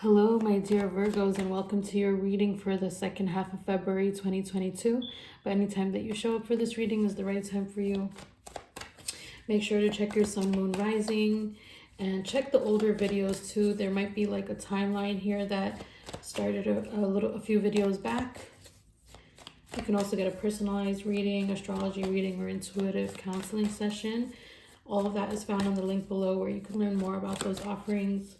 Hello, my dear Virgos, and welcome to your reading for the second half of February 2022. But any time that you show up for this reading is the right time for you. Make sure to check your sun, moon, rising, and check the older videos too. There might be like a timeline here that started a few videos back. You can also get a personalized reading, astrology reading, or intuitive counseling session. All of that is found on the link below where you can learn more about those offerings.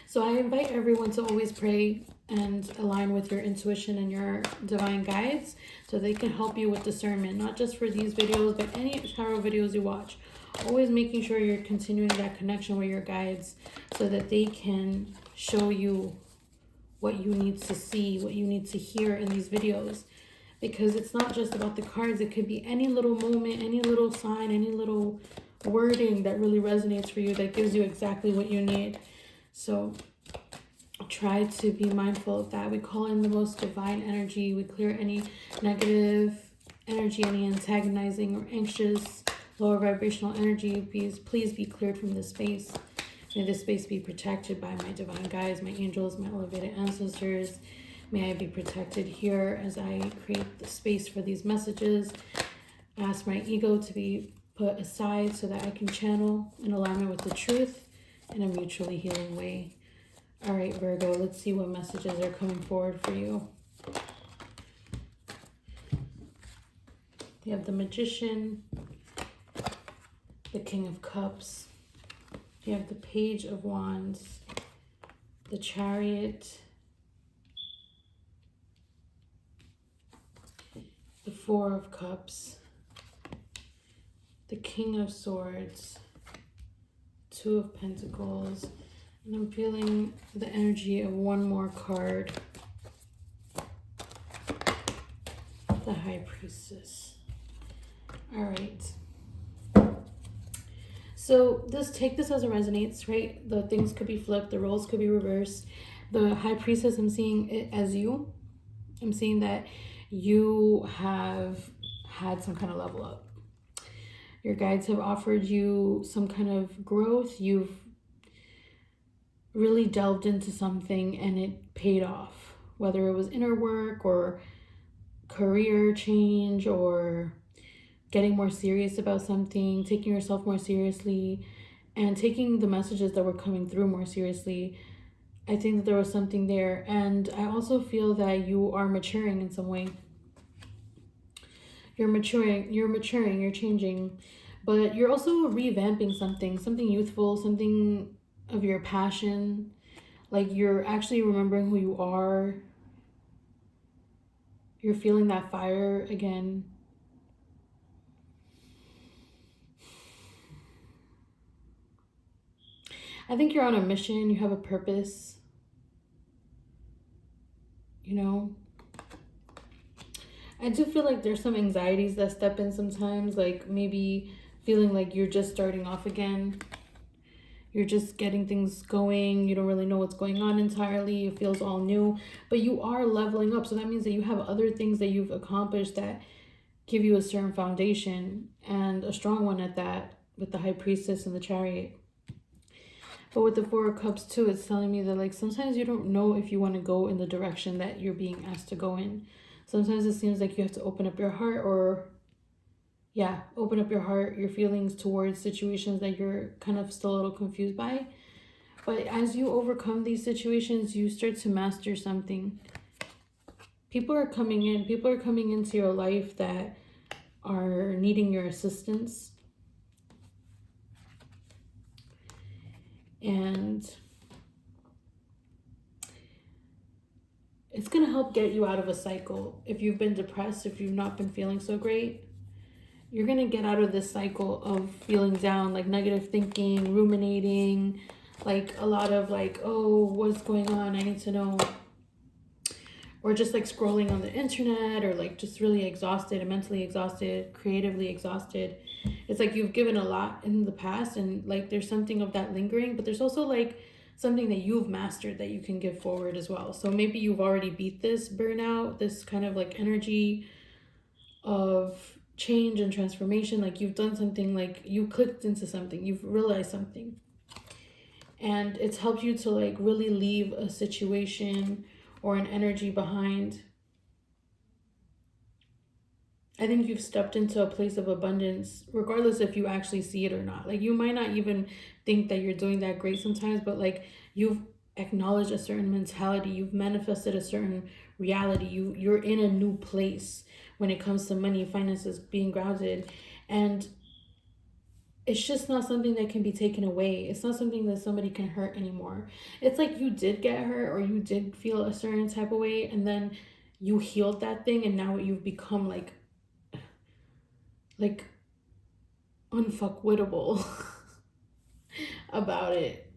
So I invite everyone to always pray and align with your intuition and your divine guides so they can help you with discernment, not just for these videos, but any tarot videos you watch. Always making sure you're continuing that connection with your guides so that they can show you what you need to see, what you need to hear in these videos. Because it's not just about the cards. It could be any little moment, any little sign, any little wording that really resonates for you that gives you exactly what you need. So try to be mindful of that. We call in the most divine energy. We clear any negative energy, any antagonizing or anxious, lower vibrational energy. Please be cleared from this space. May this space be protected by my divine guides, my angels, my elevated ancestors. May I be protected here as I create the space for these messages. Ask my ego to be put aside so that I can channel in alignment with the truth in a mutually healing way. All right, Virgo, let's see what messages are coming forward for you. You have the Magician, the King of Cups. You have the Page of Wands, the Chariot, the Four of Cups, the King of Swords, Two of Pentacles, and I'm feeling the energy of one more card, the High Priestess. All right. So take this as it resonates, right? The things could be flipped, the roles could be reversed. The High Priestess, I'm seeing it as you. I'm seeing that you have had some kind of level up. Your guides have offered you some kind of growth. You've really delved into something and it paid off. Whether it was inner work or career change or getting more serious about something, taking yourself more seriously, and taking the messages that were coming through more seriously. I think that there was something there. And I also feel that you are maturing in some way. You're maturing, you're changing, but you're also revamping something youthful, something of your passion. Like you're actually remembering who you are. You're feeling that fire again. I think you're on a mission. You have a purpose. You know, I do feel like there's some anxieties that step in sometimes, like maybe feeling like you're just starting off again. You're just getting things going. You don't really know what's going on entirely. It feels all new, but you are leveling up. So that means that you have other things that you've accomplished that give you a certain foundation, and a strong one at that, with the High Priestess and the Chariot. But with the Four of Cups too, it's telling me that like sometimes you don't know if you want to go in the direction that you're being asked to go in. Sometimes it seems like you have to open up your heart, or open up your heart, your feelings towards situations that you're kind of still a little confused by. But as you overcome these situations, you start to master something. People are coming into your life that are needing your assistance. And it's going to help get you out of a cycle. If you've been depressed, if you've not been feeling so great, you're going to get out of this cycle of feeling down, like negative thinking, ruminating, like a lot of like, oh, what's going on? I need to know. Or just like scrolling on the internet, or like just really exhausted, mentally exhausted, creatively exhausted. It's like you've given a lot in the past, and like there's something of that lingering, but there's also like something that you've mastered that you can give forward as well. So maybe you've already beat this burnout, this kind of like energy of change and transformation. Like you've done something, like you clicked into something, you've realized something. And it's helped you to like really leave a situation or an energy behind. I think you've stepped into a place of abundance, regardless if you actually see it or not. Like, you might not even think that you're doing that great sometimes, but like, you've acknowledged a certain mentality, you've manifested a certain reality. You're in a new place when it comes to money, finances, being grounded, and it's just not something that can be taken away. It's not something that somebody can hurt anymore. It's like you did get hurt or you did feel a certain type of way, and then you healed that thing, and now you've become like unfuckwittable about it,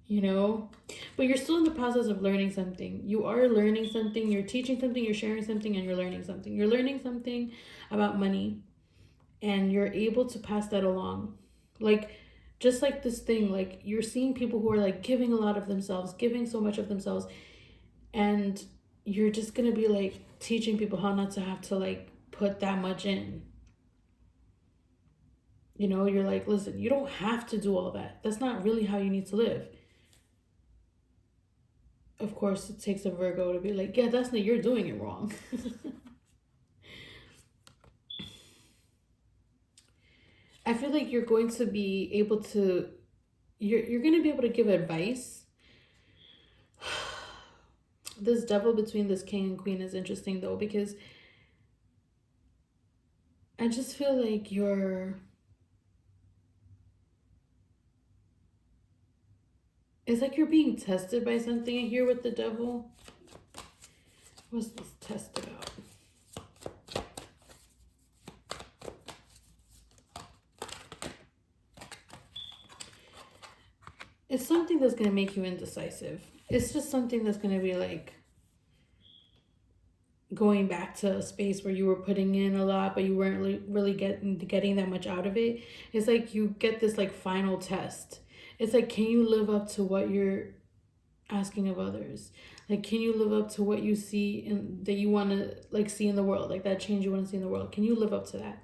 you know? But you're still in the process of learning something. You are learning something, you're teaching something, you're sharing something, and you're learning something. You're learning something about money, and you're able to pass that along. Like, just like this thing, like, you're seeing people who are like giving a lot of themselves, giving so much of themselves, and you're just gonna be like teaching people how not to have to like put that much in. You know, you're like, listen, you don't have to do all that. That's not really how you need to live. Of course, it takes a Virgo to be like, yeah, that's not, you're doing it wrong. I feel like you're going to be able to, you're going to be able to give advice. This devil between this king and queen is interesting though, because I just feel like it's like you're being tested by something here with the devil. What's this test about? It's something that's going to make you indecisive. It's just something that's going to be like going back to a space where you were putting in a lot, but you weren't really getting that much out of it. It's like you get this like final test. It's like, can you live up to what you're asking of others? Like, can you live up to what you see and that you want to like see in the world, like that change you want to see in the world? Can you live up to that?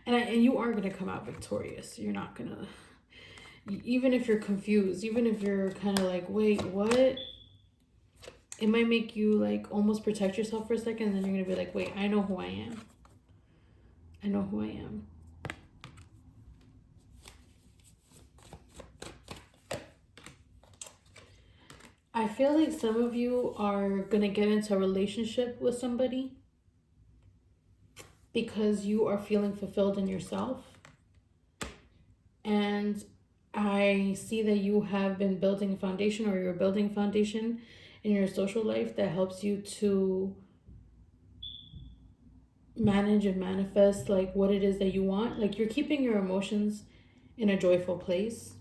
And you are gonna come out victorious. You're not gonna, even if you're confused, even if you're kind of like, wait, what? It might make you like almost protect yourself for a second, and then you're gonna be like, wait, I know who I am. I know who I am. I feel like some of you are gonna get into a relationship with somebody because you are feeling fulfilled in yourself. And I see that you have been building a foundation, or you're building a foundation in your social life that helps you to manage and manifest like what it is that you want. Like, you're keeping your emotions in a joyful place.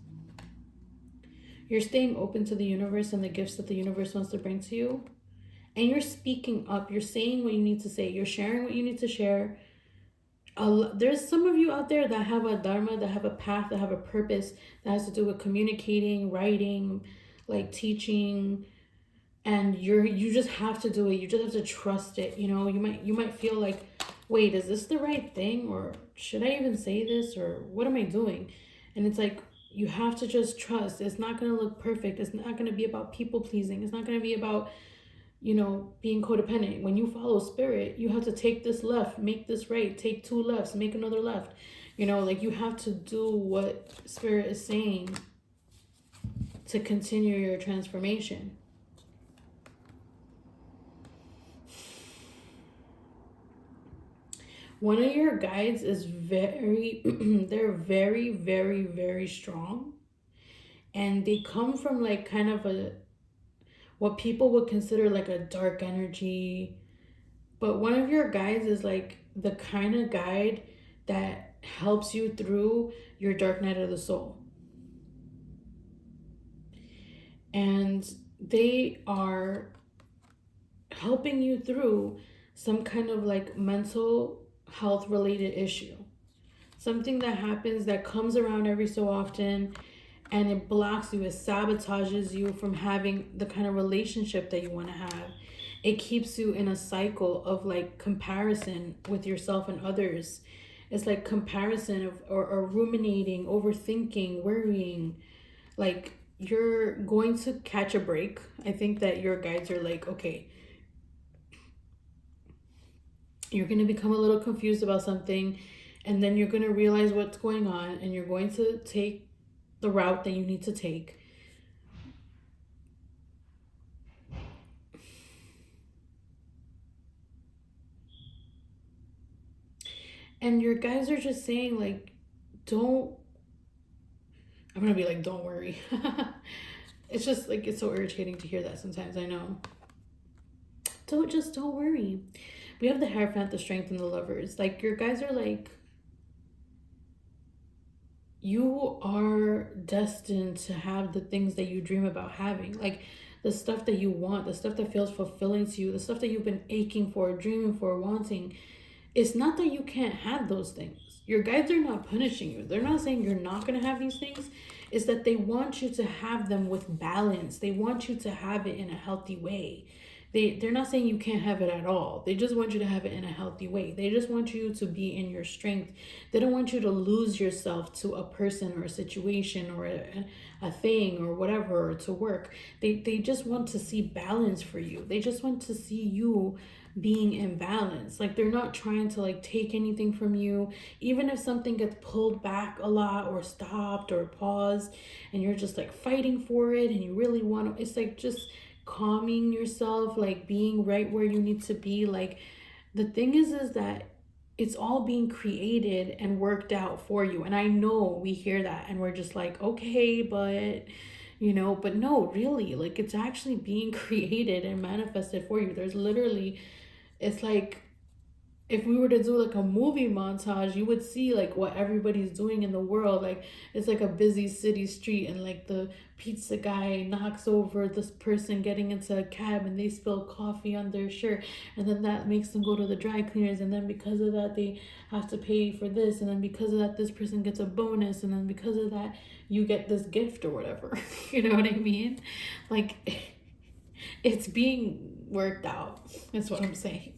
You're staying open to the universe and the gifts that the universe wants to bring to you. And you're speaking up. You're saying what you need to say. You're sharing what you need to share. There's some of you out there that have a dharma, that have a path, that have a purpose that has to do with communicating, writing, like teaching, and you just have to do it. You just have to trust it. You know, you might feel like, wait, is this the right thing, or should I even say this, or what am I doing? And it's like, you have to just trust. It's not going to look perfect. It's not going to be about people pleasing. It's not going to be about, you know, being codependent. When you follow spirit, you have to take this left, make this right, take two lefts, make another left. You know, like, you have to do what spirit is saying to continue your transformation. One of your guides is very, they're very, very, very strong. And they come from like kind of what people would consider like a dark energy. But one of your guides is like the kind of guide that helps you through your dark night of the soul. And they are helping you through some kind of like mental health related issue. Something that happens that comes around every so often, and it blocks you, it sabotages you from having the kind of relationship that you want to have. It keeps you in a cycle of like comparison with yourself and others. It's like comparison of or ruminating, overthinking, worrying. Like, you're going to catch a break. I think that your guides are like, okay, you're going to become a little confused about something, and then you're going to realize what's going on, and you're going to take the route that you need to take. And your guys are just saying, like, don't, I'm going to be like, don't worry. It's just like, it's so irritating to hear that sometimes, I know. Don't worry. We have the Hierophant, the Strength, and the Lovers. Like, your guys are like, you are destined to have the things that you dream about having. Like, the stuff that you want, the stuff that feels fulfilling to you, the stuff that you've been aching for, dreaming for, wanting. It's not that you can't have those things. Your guides are not punishing you. They're not saying you're not going to have these things. It's that they want you to have them with balance. They want you to have it in a healthy way. They're not saying you can't have it at all. They just want you to have it in a healthy way. They just want you to be in your strength. They don't want you to lose yourself to a person or a situation or a thing or whatever, or to work. They just want to see balance for you. They just want to see you being in balance. Like, they're not trying to like take anything from you. Even if something gets pulled back a lot or stopped or paused, and you're just like fighting for it and you really want to, it's like just calming yourself, like being right where you need to be. Like, the thing is that it's all being created and worked out for you. And I know we hear that and we're just like, okay, but but no, really, like, it's actually being created and manifested for you. There's literally, it's like, if we were to do like a movie montage, you would see like what everybody's doing in the world. Like, it's like a busy city street, and like the pizza guy knocks over this person getting into a cab, and they spill coffee on their shirt, and then that makes them go to the dry cleaners, and then because of that they have to pay for this, and then because of that this person gets a bonus, and then because of that you get this gift or whatever. You know what I mean? Like, it's being worked out. That's what I'm saying.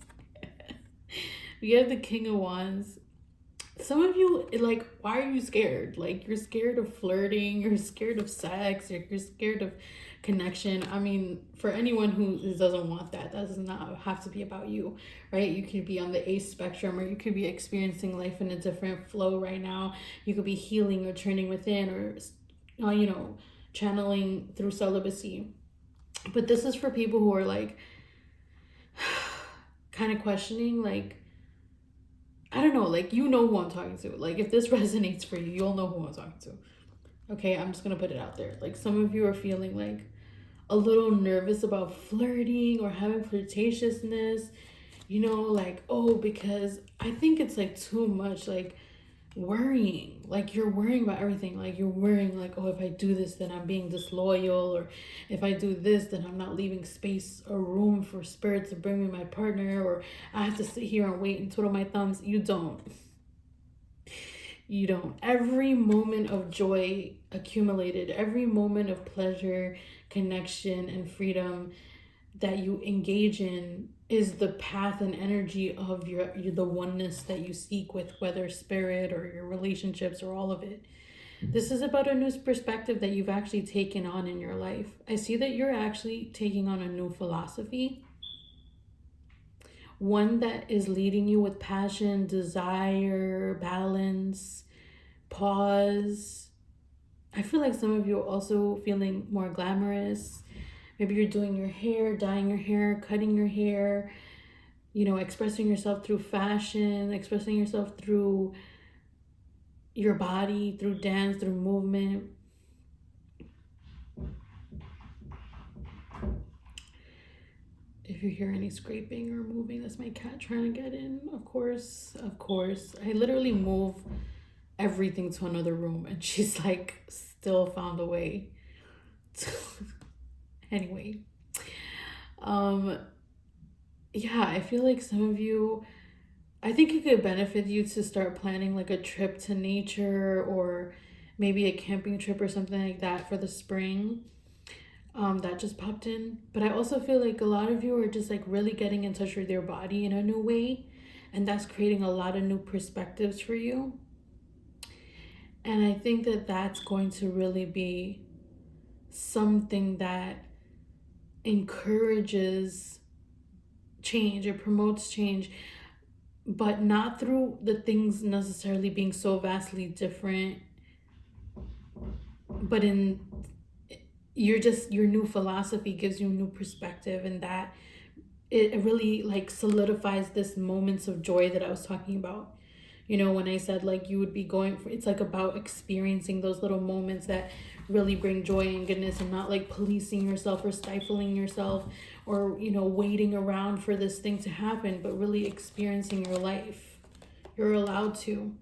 We have the King of Wands. Some of you, like, why are you scared? Like, you're scared of flirting, you're scared of sex, you're scared of connection. I mean, for anyone who doesn't want that, that does not have to be about you, right? You could be on the ace spectrum, or you could be experiencing life in a different flow right now. You could be healing or turning within, or channeling through celibacy. But this is for people who are like kind of questioning, like, I don't know, like, who I'm talking to. Like, if this resonates for you, you'll know who I'm talking to. Okay, I'm just gonna put it out there. Like, some of you are feeling like a little nervous about flirting or having flirtatiousness, like, oh, because I think it's like too much, like, worrying. Like, you're worrying about everything. Like, you're worrying, like, oh, if I do this, then I'm being disloyal, or if I do this, then I'm not leaving space or room for spirit to bring me my partner, or I have to sit here and wait and twiddle my thumbs. You don't. Every moment of joy accumulated, every moment of pleasure, connection, and freedom that you engage in is the path and energy of the oneness that you seek with, whether spirit or your relationships or all of it. This is about a new perspective that you've actually taken on in your life. I see that you're actually taking on a new philosophy, one that is leading you with passion, desire, balance, pause. I feel like some of you are also feeling more glamorous. Maybe you're doing your hair, dyeing your hair, cutting your hair, expressing yourself through fashion, expressing yourself through your body, through dance, through movement. If you hear any scraping or moving, that's my cat trying to get in. Of course. I literally move everything to another room, and she's like still found a way to... Anyway, yeah, I feel like some of you, I think it could benefit you to start planning like a trip to nature, or maybe a camping trip or something like that for the spring. That just popped in. But I also feel like a lot of you are just like really getting in touch with your body in a new way, and that's creating a lot of new perspectives for you. And I think that that's going to really be something that encourages change, it promotes change, but not through the things necessarily being so vastly different, but in your new philosophy gives you a new perspective, and that it really like solidifies this moments of joy that I was talking about. You know, when I said like you would be going for, it's like about experiencing those little moments that really bring joy and goodness, and not like policing yourself or stifling yourself, or, you know, waiting around for this thing to happen, but really experiencing your life. You're allowed to.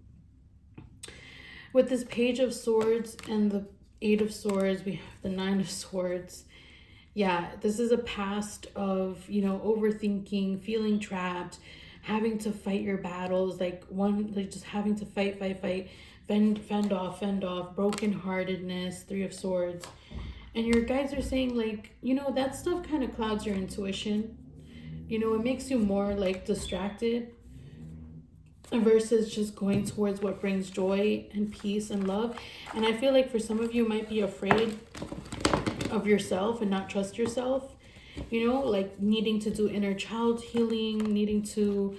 With this Page of Swords and the Eight of Swords, we have the Nine of Swords. Yeah, this is a past of, you know, overthinking, feeling trapped, having to fight your battles, like just having to fight, fend off, brokenheartedness, Three of Swords. And your guides are saying, like, you know, that stuff kind of clouds your intuition. You know, it makes you more like distracted versus just going towards what brings joy and peace and love. And I feel like for some of you might be afraid of yourself and not trust yourself, you know, like needing to do inner child healing, needing to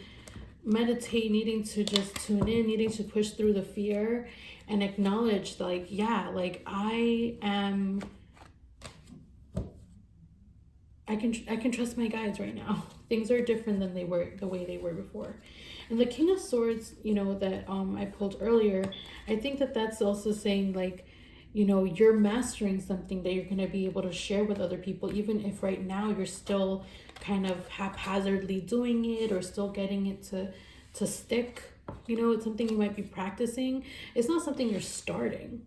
meditate, needing to just tune in, needing to push through the fear and acknowledge, like, yeah, like I can trust my guides right now. Things are different than they were the way they were before. And the King of Swords, you know, that I pulled earlier, I think that that's also saying, like, you know, you're mastering something that you're going to be able to share with other people, even if right now you're still kind of haphazardly doing it or still getting it to stick. You know, it's something you might be practicing. It's not something you're starting,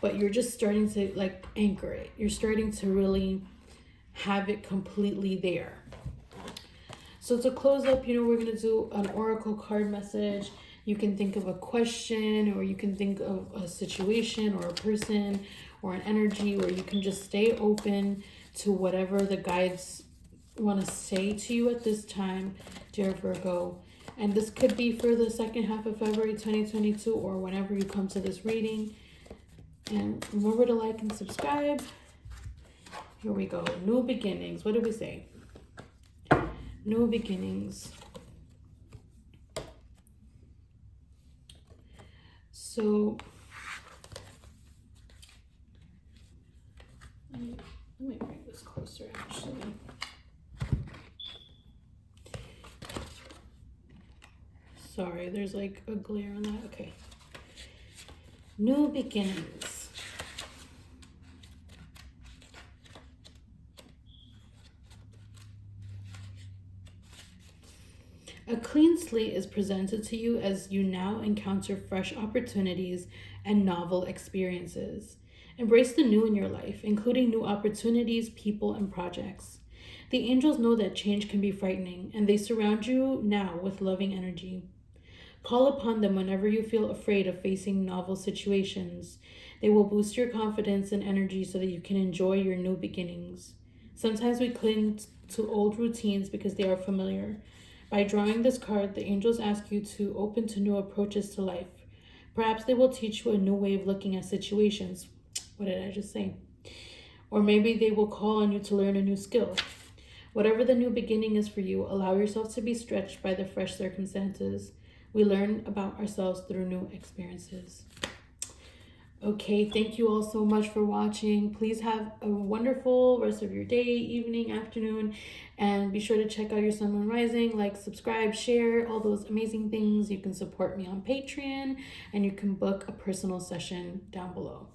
but you're just starting to like anchor it. You're starting to really have it completely there. So to close up, you know, we're going to do an oracle card message. You can think of a question, or you can think of a situation or a person or an energy, or you can just stay open to whatever the guides want to say to you at this time, dear Virgo. And this could be for the second half of February 2022, or whenever you come to this reading. And remember to like and subscribe. Here we go. New beginnings. What did we say? New beginnings. So let me bring this closer, actually. Sorry, there's like a glare on that. Okay. New beginnings. A clean slate is presented to you as you now encounter fresh opportunities and novel experiences. Embrace the new in your life, including new opportunities, people, and projects. The angels know that change can be frightening, and they surround you now with loving energy. Call upon them whenever you feel afraid of facing novel situations. They will boost your confidence and energy so that you can enjoy your new beginnings. Sometimes we cling to old routines because they are familiar. By drawing this card, the angels ask you to open to new approaches to life. Perhaps they will teach you a new way of looking at situations. What did I just say? Or maybe they will call on you to learn a new skill. Whatever the new beginning is for you, allow yourself to be stretched by the fresh circumstances. We learn about ourselves through new experiences. Okay, thank you all so much for watching. Please have a wonderful rest of your day, evening, afternoon, and be sure to check out your Sun, Moon, Rising, like, subscribe, share, all those amazing things. You can support me on Patreon, and you can book a personal session down below.